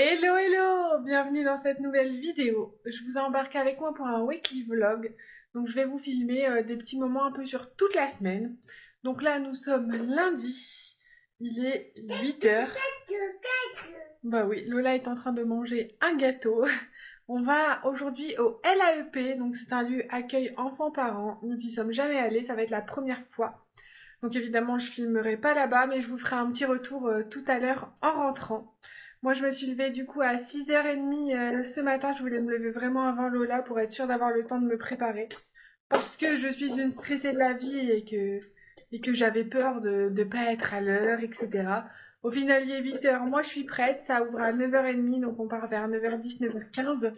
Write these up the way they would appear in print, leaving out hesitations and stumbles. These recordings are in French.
Hello hello! Bienvenue dans cette nouvelle vidéo. Je vous embarque avec moi pour un weekly vlog. Donc je vais vous filmer des petits moments un peu sur toute la semaine. Donc là nous sommes lundi. Il est 8h. Bah oui, Lola est en train de manger un gâteau. On va aujourd'hui au LAEP. Donc c'est un lieu accueil enfants-parents. Nous n'y sommes jamais allés, ça va être la première fois. Donc évidemment je filmerai pas là-bas, mais je vous ferai un petit retour tout à l'heure en rentrant. Moi je me suis levée du coup à 6h30 ce matin, je voulais me lever vraiment avant Lola pour être sûre d'avoir le temps de me préparer. Parce que je suis une stressée de la vie et que j'avais peur de ne pas être à l'heure, etc. Au final il est 8h, moi je suis prête, ça ouvre à 9h30, donc on part vers 9h10, 9h15.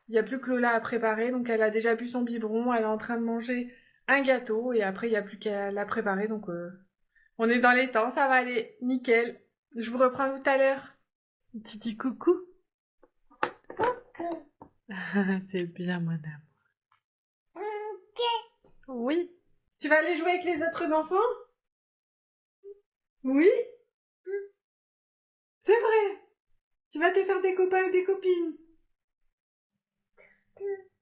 Il n'y a plus que Lola à préparer, donc elle a déjà bu son biberon, elle est en train de manger un gâteau et après il n'y a plus qu'à la préparer, donc on est dans les temps, ça va aller, nickel. Je vous reprends tout à l'heure. Titi coucou. C'est bien madame. Oui. Tu vas aller jouer avec les autres enfants? Oui. C'est vrai. Tu vas te faire des copains et des copines.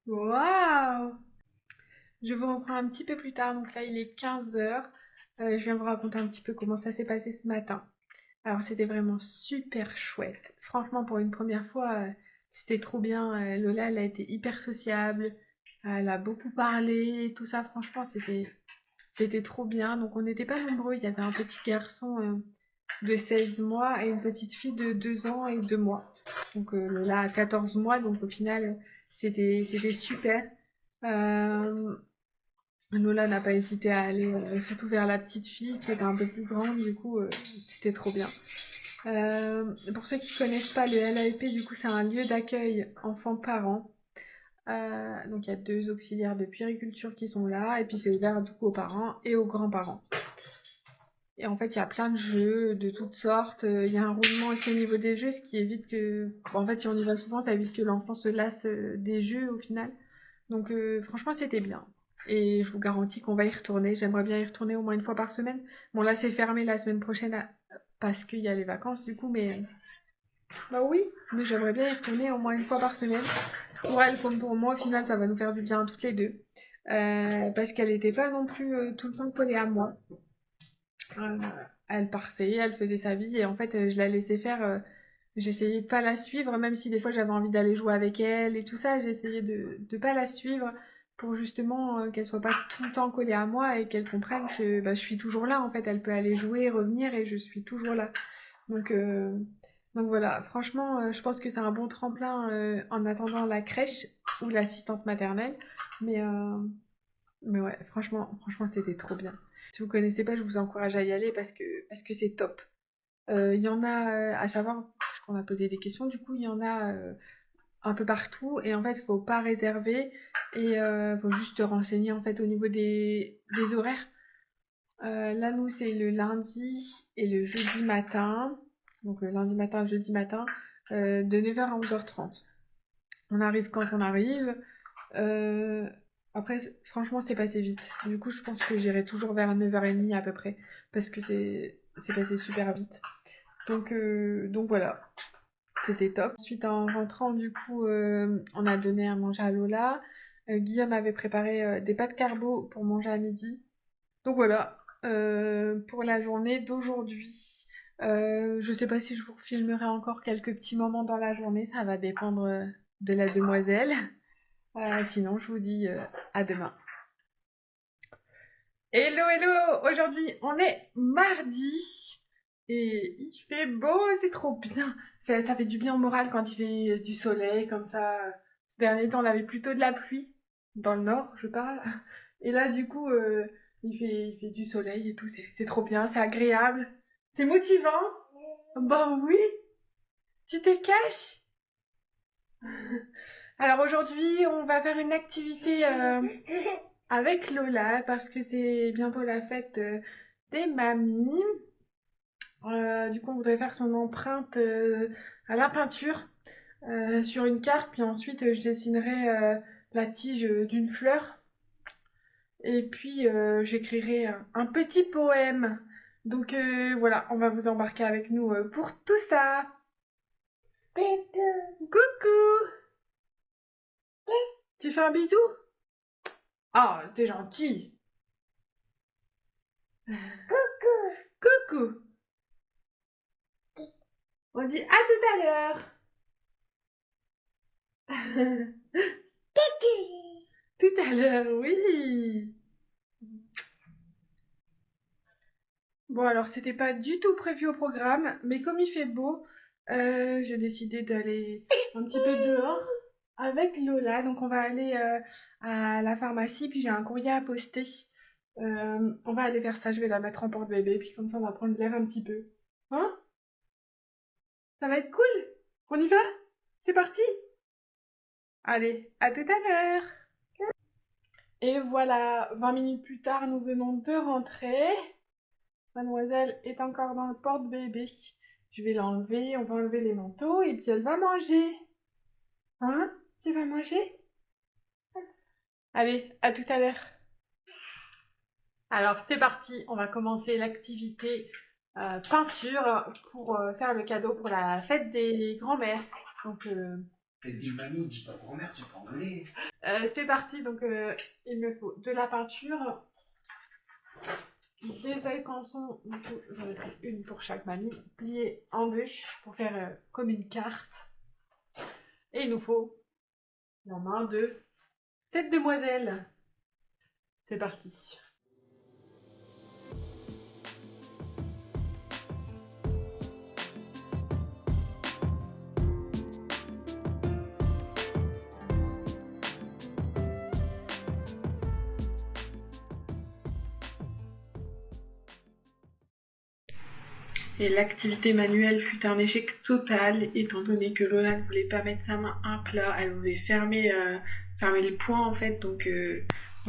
Waouh. Je vous reprends un petit peu plus tard, donc là il est 15h. Je viens vous raconter un petit peu comment ça s'est passé ce matin. Alors c'était vraiment super chouette. Franchement pour une première fois, c'était trop bien. Lola elle a été hyper sociable. Elle a beaucoup parlé, tout ça franchement c'était trop bien. Donc on n'était pas nombreux, il y avait un petit garçon de 16 mois et une petite fille de 2 ans et 2 mois. Donc Lola a 14 mois, donc au final c'était super. Euh, Lola n'a pas hésité à aller surtout vers la petite fille qui était un peu plus grande, du coup c'était trop bien. Pour ceux qui connaissent pas le LAEP, du coup c'est un lieu d'accueil enfants-parents. Donc il y a 2 auxiliaires de puériculture qui sont là et puis c'est ouvert du coup aux parents et aux grands-parents. Et en fait il y a plein de jeux de toutes sortes. Il y a un roulement aussi au niveau des jeux, ce qui évite que... Bon, en fait si on y va souvent ça évite que l'enfant se lasse des jeux au final. Donc franchement c'était bien. Et je vous garantis qu'on va y retourner. J'aimerais bien y retourner au moins une fois par semaine. Bon là c'est fermé la semaine prochaine parce qu'il y a les vacances du coup, mais bah oui, mais j'aimerais bien y retourner au moins une fois par semaine. Pour elle comme pour moi, au final ça va nous faire du bien toutes les deux. Parce qu'elle n'était pas non plus tout le temps collée à moi. Euh, Elle partait, elle faisait sa vie et en fait je la laissais faire. J'essayais de pas la suivre, même si des fois j'avais envie d'aller jouer avec elle et tout ça, j'essayais de pas la suivre pour justement qu'elle soit pas tout le temps collée à moi et qu'elle comprenne que bah, je suis toujours là en fait. Elle peut aller jouer, revenir et je suis toujours là. Donc, euh, donc voilà, franchement, je pense que c'est un bon tremplin en attendant la crèche ou l'assistante maternelle. Mais, euh, mais ouais, franchement, c'était trop bien. Si vous connaissez pas, je vous encourage à y aller parce que c'est top. Il y en a, à savoir, parce qu'on a posé des questions, du coup, il y en a un peu partout. Et en fait, il faut pas réserver et faut juste se renseigner en fait au niveau des horaires. Là, nous, c'est le lundi et le jeudi matin. Donc le lundi matin, le jeudi matin, de 9h à 11h30. On arrive quand on arrive. Euh, Après, franchement, c'est passé vite. Du coup, je pense que j'irai toujours vers 9h30 à peu près. Parce que c'est passé super vite. Donc voilà, c'était top. Ensuite, en rentrant, du coup, on a donné à manger à Lola. Guillaume avait préparé des pâtes carbo pour manger à midi. Donc voilà, pour la journée d'aujourd'hui. Je sais pas si je vous filmerai encore quelques petits moments dans la journée, ça va dépendre de la demoiselle. Sinon, je vous dis à demain. Hello, hello! Aujourd'hui, on est mardi et il fait beau, c'est trop bien. Ça fait du bien au moral quand il fait du soleil comme ça. Ces derniers temps, on avait plutôt de la pluie, dans le nord, je parle. Et là, du coup, il fait du soleil et tout, c'est trop bien, c'est agréable. C'est motivant. Bah oui, tu te caches. Alors aujourd'hui, on va faire une activité avec Lola parce que c'est bientôt la fête des mamies. Du coup, on voudrait faire son empreinte à la peinture sur une carte, puis ensuite je dessinerai la tige d'une fleur et puis j'écrirai un petit poème. Donc voilà, on va vous embarquer avec nous pour tout ça. Coucou. Tu fais un bisou? Ah, c'est gentil. Coucou. On dit à tout à l'heure. Tout à l'heure, oui. Bon, alors c'était pas du tout prévu au programme, mais comme il fait beau, j'ai décidé d'aller un petit peu dehors avec Lola. Donc on va aller à la pharmacie, puis j'ai un courrier à poster. On va aller faire ça, je vais la mettre en porte-bébé, puis comme ça on va prendre l'air un petit peu. Hein? Ça va être cool? On y va? C'est parti? Allez, à tout à l'heure! Et voilà, 20 minutes plus tard, nous venons de rentrer. Mademoiselle est encore dans le porte-bébé. Je vais l'enlever, on va enlever les manteaux et puis elle va manger. Hein? Tu vas manger? Allez, à tout à l'heure. Alors c'est parti, on va commencer l'activité peinture pour faire le cadeau pour la fête des grands-mères. Donc fête des mamies, dis pas grand-mère, tu peux engueuler. C'est parti, donc il me faut de la peinture, des feuilles canson, j'en ai pris une pour chaque mamie, pliée en deux pour faire comme une carte. Et il nous faut la main de cette demoiselle. C'est parti. Et l'activité manuelle fut un échec total, étant donné que Lola ne voulait pas mettre sa main à plat, elle voulait fermer les poings en fait, donc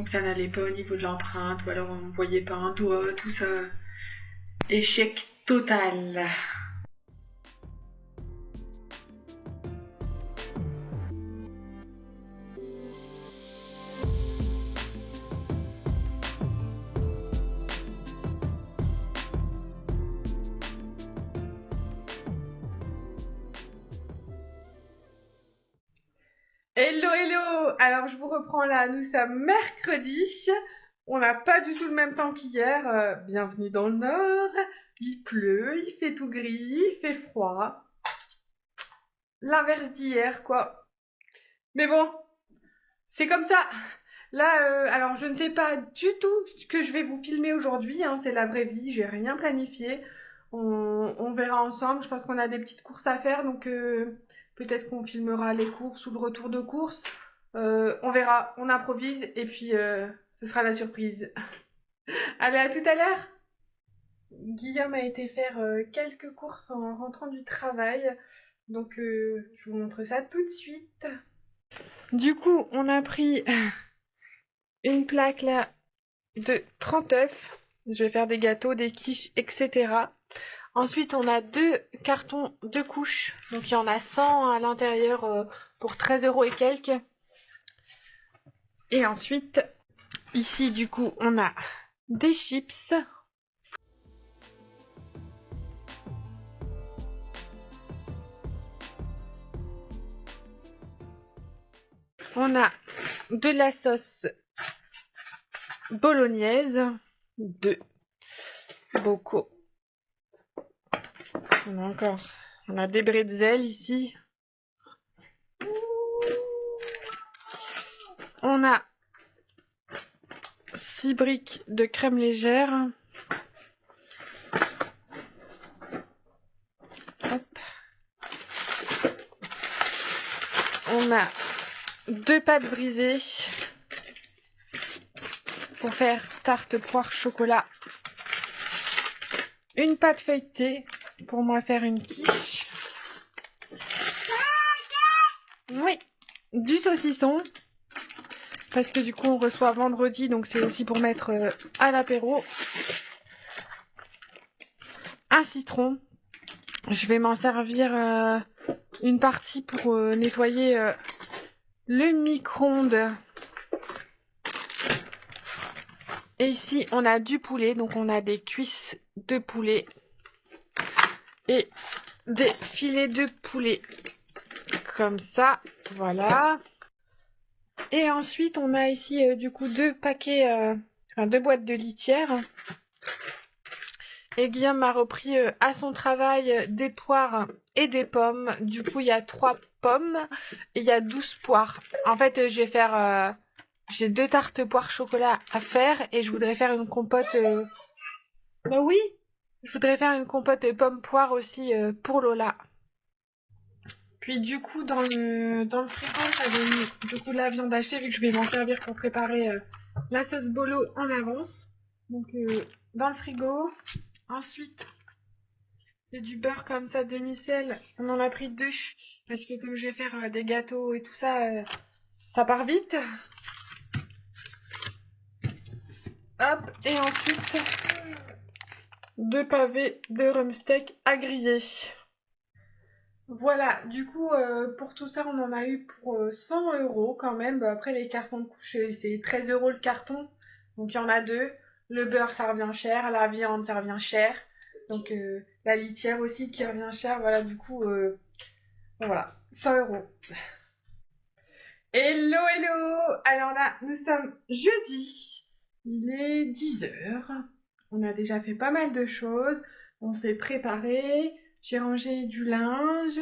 ça n'allait pas au niveau de l'empreinte, ou alors on ne voyait pas un doigt, tout ça. Échec total. Hello, hello! Alors je vous reprends là, nous sommes mercredi, on n'a pas du tout le même temps qu'hier, bienvenue dans le nord, il pleut, il fait tout gris, il fait froid, l'inverse d'hier quoi. Mais bon, c'est comme ça. Là, alors je ne sais pas du tout ce que je vais vous filmer aujourd'hui, hein, c'est la vraie vie, j'ai rien planifié, on verra ensemble, je pense qu'on a des petites courses à faire, donc peut-être qu'on filmera les courses ou le retour de course. On verra, on improvise et puis ce sera la surprise. Allez, à tout à l'heure. Guillaume a été faire quelques courses en rentrant du travail. Donc je vous montre ça tout de suite. Du coup, on a pris une plaque là de 30 œufs. Je vais faire des gâteaux, des quiches, etc. Ensuite, on a 2 cartons de couches. Donc, il y en a 100 à l'intérieur pour 13 € et quelques. Et ensuite, ici, du coup, on a des chips. On a de la sauce bolognaise, 2 bocaux. On a des bretzels ici. On a 6 briques de crème légère. Hop. On a 2 pâtes brisées pour faire tarte poire chocolat. Une pâte feuilletée pour moi faire une quiche. Oui, du saucisson. Parce que du coup on reçoit vendredi, donc c'est aussi pour mettre à l'apéro. Un citron. Je vais m'en servir une partie pour nettoyer le micro-ondes. Et ici on a du poulet, donc on a des cuisses de poulet et des filets de poulet. comme ça, voilà. Et ensuite, on a ici du coup deux boîtes de litière. Et Guillaume m'a repris à son travail des poires et des pommes. Du coup, il y a 3 pommes et il y a 12 poires. En fait, je vais faire... j'ai 2 tartes poires chocolat à faire et je voudrais faire une compote... Bah oui, je voudrais faire une compote pomme-poire aussi pour Lola. Puis du coup, dans le frigo, j'avais mis du coup la viande hachée vu que je vais m'en servir pour préparer la sauce bolo en avance. Donc dans le frigo. Ensuite, c'est du beurre comme ça, demi-sel. On en a pris 2 parce que comme je vais faire des gâteaux et tout ça, ça part vite. Hop, et ensuite, 2 pavés de rhum steak à griller. Voilà, du coup, pour tout ça, on en a eu pour 100 € quand même. Bah, après, les cartons de couche, c'est 13 € le carton. Donc, il y en a 2. Le beurre, ça revient cher. La viande, ça revient cher. Donc, la litière aussi qui revient cher. Voilà, du coup, voilà, 100 €. Hello, hello! Alors là, nous sommes jeudi. Il est 10h. On a déjà fait pas mal de choses. On s'est préparé. J'ai rangé du linge.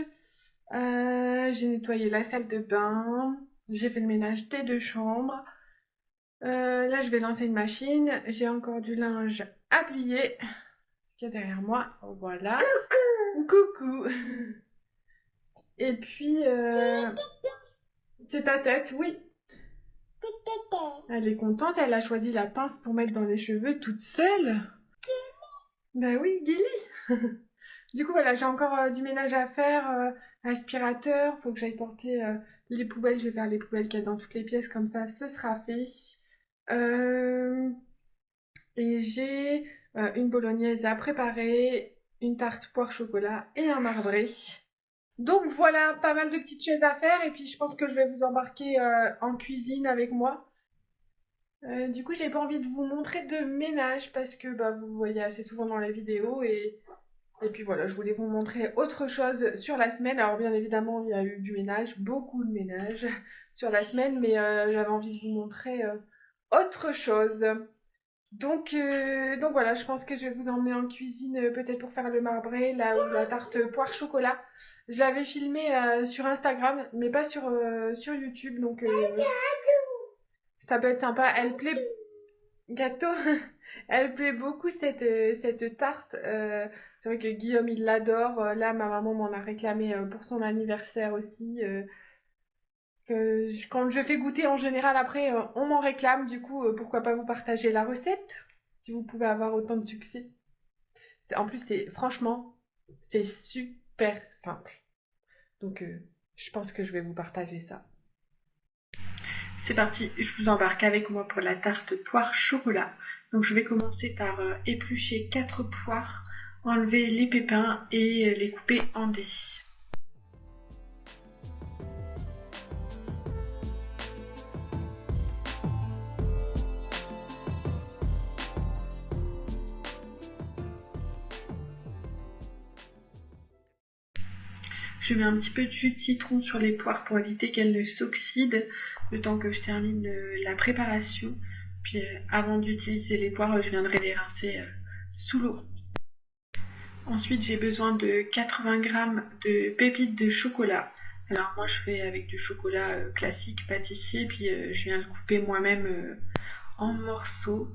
J'ai nettoyé la salle de bain. J'ai fait le ménage des 2 chambres. Là, je vais lancer une machine. J'ai encore du linge à plier. Qui est derrière moi. Voilà. Coucou! Et puis, c'est ta tête, oui. Elle est contente, elle a choisi la pince pour mettre dans les cheveux toute seule. Ben oui, Gilly. Du coup, voilà, j'ai encore du ménage à faire, aspirateur, faut que j'aille porter les poubelles, je vais faire les poubelles qu'il y a dans toutes les pièces, comme ça, ce sera fait. Et j'ai une bolognaise à préparer, une tarte poire chocolat et un marbré. Donc voilà, pas mal de petites choses à faire, et puis je pense que je vais vous embarquer en cuisine avec moi. Du coup, j'ai pas envie de vous montrer de ménage parce que bah, vous voyez assez souvent dans les vidéos et puis voilà, je voulais vous montrer autre chose sur la semaine. Alors bien évidemment, il y a eu du ménage, beaucoup de ménage sur la semaine, mais j'avais envie de vous montrer autre chose. Donc voilà, je pense que je vais vous emmener en cuisine peut-être pour faire le marbré, ou la tarte poire chocolat. Je l'avais filmé sur Instagram, mais pas sur YouTube, donc ça peut être sympa. Elle plaît gâteau. Elle plaît beaucoup cette tarte. C'est vrai que Guillaume il l'adore. Là, ma maman m'en a réclamé pour son anniversaire aussi. Quand je fais goûter en général après, on m'en réclame. Du coup, pourquoi pas vous partager la recette si vous pouvez avoir autant de succès. En plus, franchement, c'est super simple. Donc, je pense que je vais vous partager ça. C'est parti, je vous embarque avec moi pour la tarte poire chocolat. Donc je vais commencer par éplucher 4 poires, enlever les pépins et les couper en dés. Je mets un petit peu de jus de citron sur les poires pour éviter qu'elles ne s'oxydent le temps que je termine la préparation. Puis avant d'utiliser les poires, je viendrai les rincer sous l'eau. Ensuite, j'ai besoin de 80 g de pépites de chocolat. Alors moi, je fais avec du chocolat classique pâtissier, puis je viens le couper moi-même en morceaux.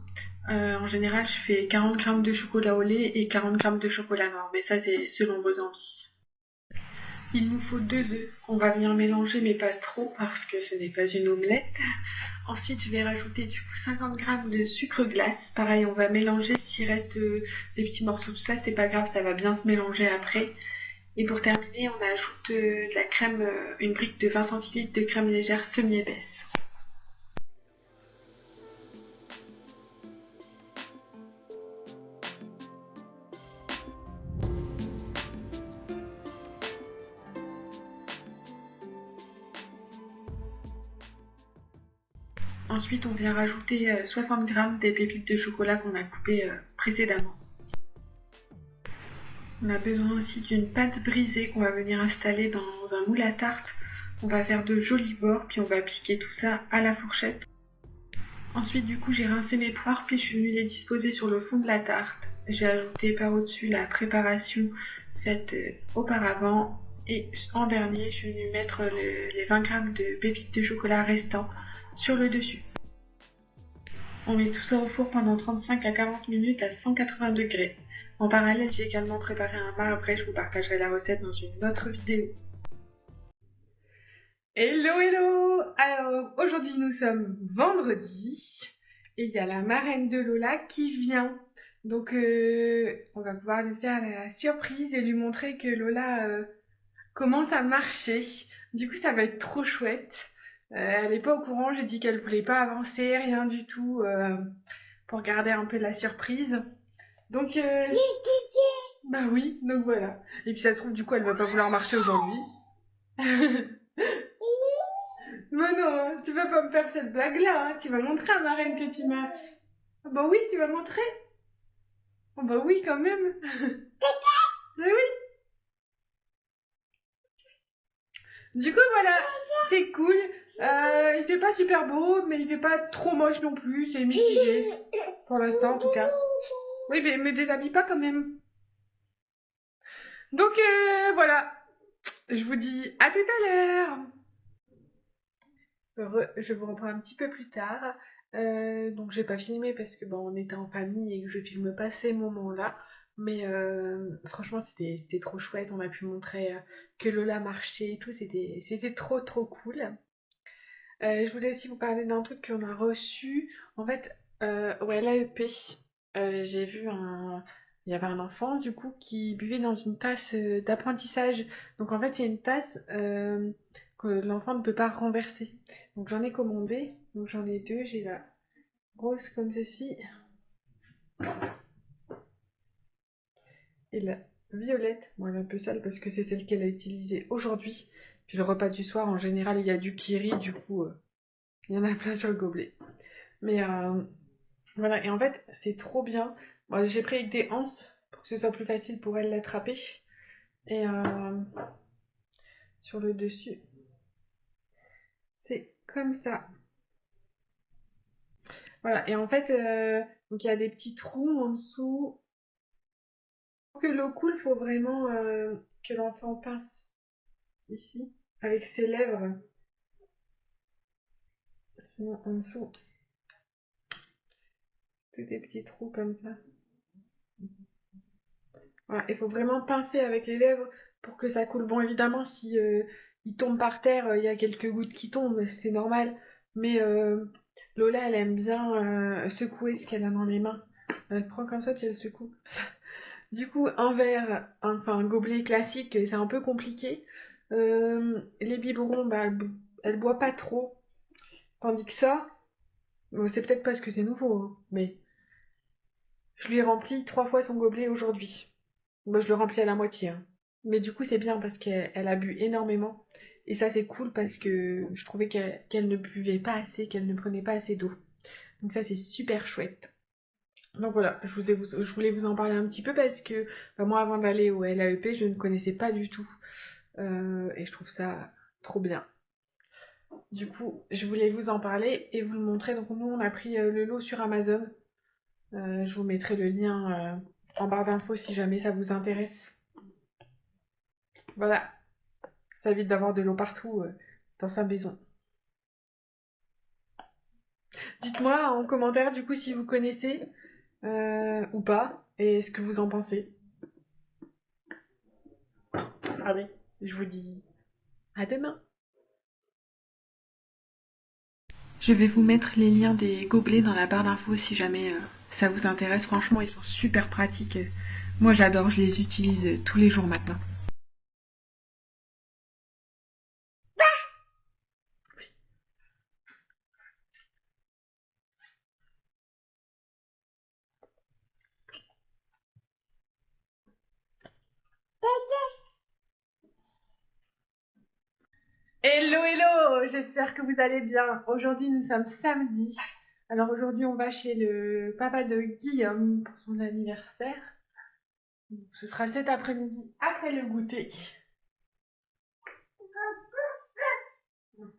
En général, je fais 40 g de chocolat au lait et 40 g de chocolat noir, mais ça, c'est selon vos envies. Il nous faut 2 œufs qu'on va venir mélanger, mais pas trop parce que ce n'est pas une omelette. Ensuite, je vais rajouter du coup 50 g de sucre glace. Pareil, on va mélanger. S'il reste des petits morceaux de ça, c'est pas grave, ça va bien se mélanger après. Et pour terminer, on ajoute de la crème, une brique de 20 cl de crème légère semi-épaisse. Ensuite, on vient rajouter 60 g des pépites de chocolat qu'on a coupées précédemment. On a besoin aussi d'une pâte brisée qu'on va venir installer dans un moule à tarte On va faire de jolis bords, puis on va appliquer tout ça à la fourchette. Ensuite, du coup, j'ai rincé mes poires, puis je suis venue les disposer sur le fond de la tarte. J'ai ajouté par au-dessus la préparation faite auparavant. Et en dernier, je suis venue mettre les 20 grammes de pépites de chocolat restants sur le dessus. On met tout ça au four pendant 35 à 40 minutes à 180 degrés. En parallèle, j'ai également préparé un marbré, je vous partagerai la recette dans une autre vidéo. Hello hello! Alors aujourd'hui nous sommes vendredi et il y a la marraine de Lola qui vient. Donc on va pouvoir lui faire la surprise et lui montrer que Lola commence à marcher. Du coup ça va être trop chouette. Elle n'est pas au courant, j'ai dit qu'elle voulait pas avancer, rien du tout, pour garder un peu la surprise. Donc bah oui, donc voilà. Et puis ça se trouve du coup elle va pas vouloir marcher aujourd'hui. Mais non, hein, tu vas pas me faire cette blague-là, hein. Tu vas montrer à ma reine que tu marches. Ah bah oui, tu vas montrer. Ah bah oui, quand même. Mais oui. Du coup, voilà, c'est cool. Il fait pas super beau, mais il fait pas trop moche non plus. C'est mitigé. Pour l'instant, en tout cas. Oui, mais me déshabille pas quand même. Donc, voilà. Je vous dis à tout à l'heure. Je vous reprends un petit peu plus tard. Donc j'ai pas filmé parce que bon, on était en famille et que je filme pas ces moments-là. Mais franchement c'était trop chouette. On a pu montrer que Lola marchait et tout. C'était trop cool. Je voulais aussi vous parler d'un truc qu'on a reçu. En fait, ouais, l'AEP. J'ai vu il y avait un enfant du coup qui buvait dans une tasse d'apprentissage. Donc en fait, il y a une tasse que l'enfant ne peut pas renverser. Donc j'en ai commandé. Donc j'en ai deux. J'ai la rose comme ceci et la violette. Bon, elle est un peu sale parce que c'est celle qu'elle a utilisée aujourd'hui. Puis le repas du soir, en général, il y a du kiri. Du coup, il y en a plein sur le gobelet. Mais voilà. Et en fait, c'est trop bien. Moi, j'ai pris avec des anses pour que ce soit plus facile pour elle l'attraper. Et sur le dessus, c'est comme ça. Voilà, et en fait, donc il y a des petits trous en dessous. Pour que l'eau coule, il faut vraiment que l'enfant pince ici, avec ses lèvres. Sinon, en dessous, tous des petits trous comme ça. Voilà, il faut vraiment pincer avec les lèvres pour que ça coule. Bon, évidemment, si il tombe par terre, il y a quelques gouttes qui tombent, c'est normal. Mais Lola, elle aime bien secouer ce qu'elle a dans les mains. Elle prend comme ça, puis elle secoue. Du coup, un verre, enfin un gobelet classique, c'est un peu compliqué. Les biberons, bah, elle boit pas trop. Tandis que ça, bon, c'est peut-être parce que c'est nouveau, hein, mais je lui ai rempli 3 fois son gobelet aujourd'hui. Moi, je le remplis à la moitié, hein. Mais du coup, c'est bien parce qu'elle a bu énormément. Et ça, c'est cool parce que je trouvais qu'elle ne buvait pas assez, qu'elle ne prenait pas assez d'eau. Donc ça, c'est super chouette. Donc voilà, je voulais vous en parler un petit peu parce que bah, moi, avant d'aller au LAEP, je ne connaissais pas du tout. Et je trouve ça trop bien. Du coup, je voulais vous en parler et vous le montrer. Donc nous, on a pris le lot sur Amazon. Je vous mettrai le lien en barre d'infos si jamais ça vous intéresse. Voilà, ça évite d'avoir de l'eau partout dans sa maison. Dites-moi en commentaire du coup si vous connaissez ou pas et ce que vous en pensez. Allez, je vous dis à demain. Je vais vous mettre les liens des gobelets dans la barre d'infos si jamais ça vous intéresse. Franchement, ils sont super pratiques. Moi, j'adore, je les utilise tous les jours maintenant. Hello, hello! J'espère que vous allez bien. Aujourd'hui, nous sommes samedi. Alors aujourd'hui, on va chez le papa de Guillaume pour son anniversaire. Ce sera cet après-midi après le goûter.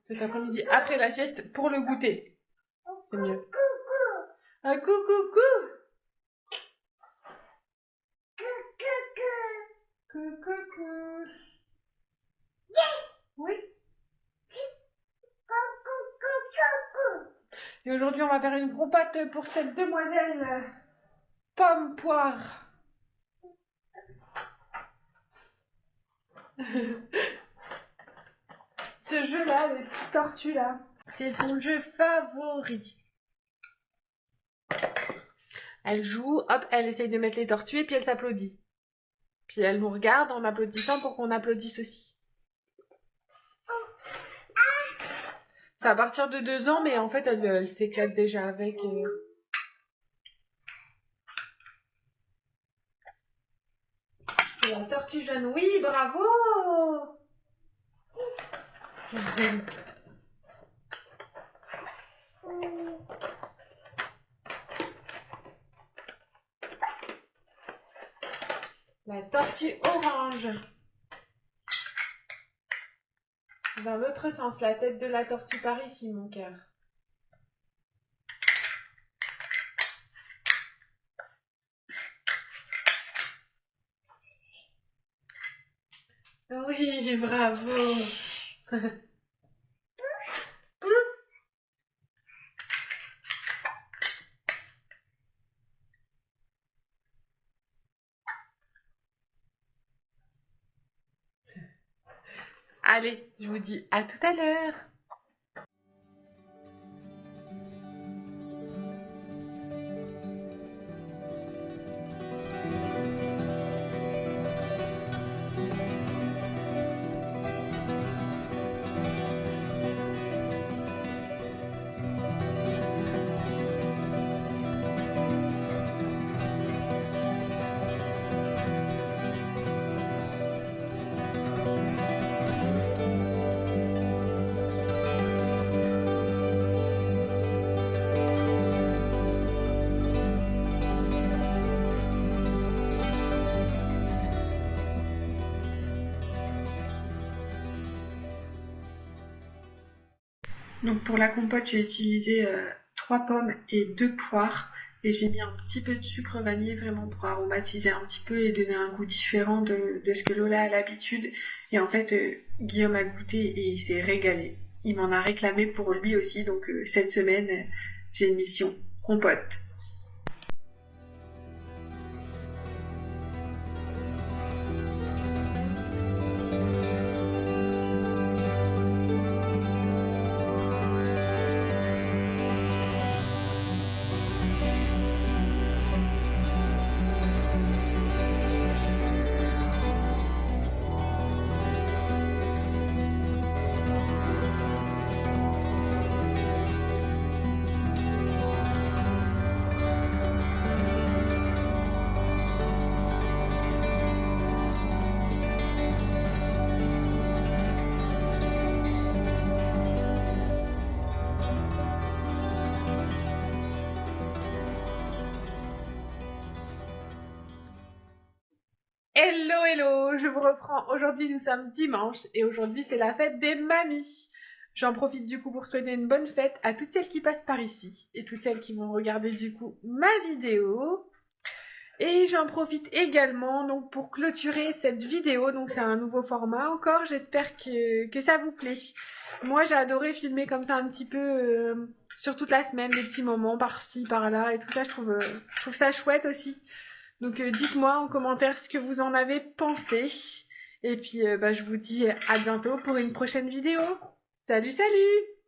Cet après-midi, après la sieste, pour le goûter. C'est mieux. Un coucou. Coucou. Oui. Et aujourd'hui, on va faire une compote pour cette demoiselle pomme poire. Ce jeu-là, les petites tortues là, c'est son jeu favori. Elle joue, hop, elle essaye de mettre les tortues et puis elle s'applaudit. Puis elle nous regarde en applaudissant pour qu'on applaudisse aussi. C'est à partir de 2 ans, mais en fait, elle s'éclate déjà avec. La tortue jaune, oui, bravo. La tortue orange. Dans l'autre sens, la tête de la tortue par ici, mon cœur. Oui, bravo. Allez, je vous dis à tout à l'heure. Donc pour la compote, j'ai utilisé 3 pommes et 2 poires. Et j'ai mis un petit peu de sucre vanillé vraiment pour aromatiser un petit peu et donner un goût différent de ce que Lola a l'habitude. Et en fait, Guillaume a goûté et il s'est régalé. Il m'en a réclamé pour lui aussi. Donc cette semaine, j'ai une mission compote. Hello, hello, je vous reprends. Aujourd'hui, nous sommes dimanche et aujourd'hui, c'est la fête des mamies. J'en profite du coup pour souhaiter une bonne fête à toutes celles qui passent par ici et toutes celles qui vont regarder du coup ma vidéo. Et j'en profite également donc pour clôturer cette vidéo. Donc c'est un nouveau format encore. J'espère que ça vous plaît. Moi, j'ai adoré filmer comme ça un petit peu sur toute la semaine, des petits moments par-ci, par-là et tout ça. Je trouve ça chouette aussi. Donc dites-moi en commentaire ce que vous en avez pensé. Et puis je vous dis à bientôt pour une prochaine vidéo. Salut, salut!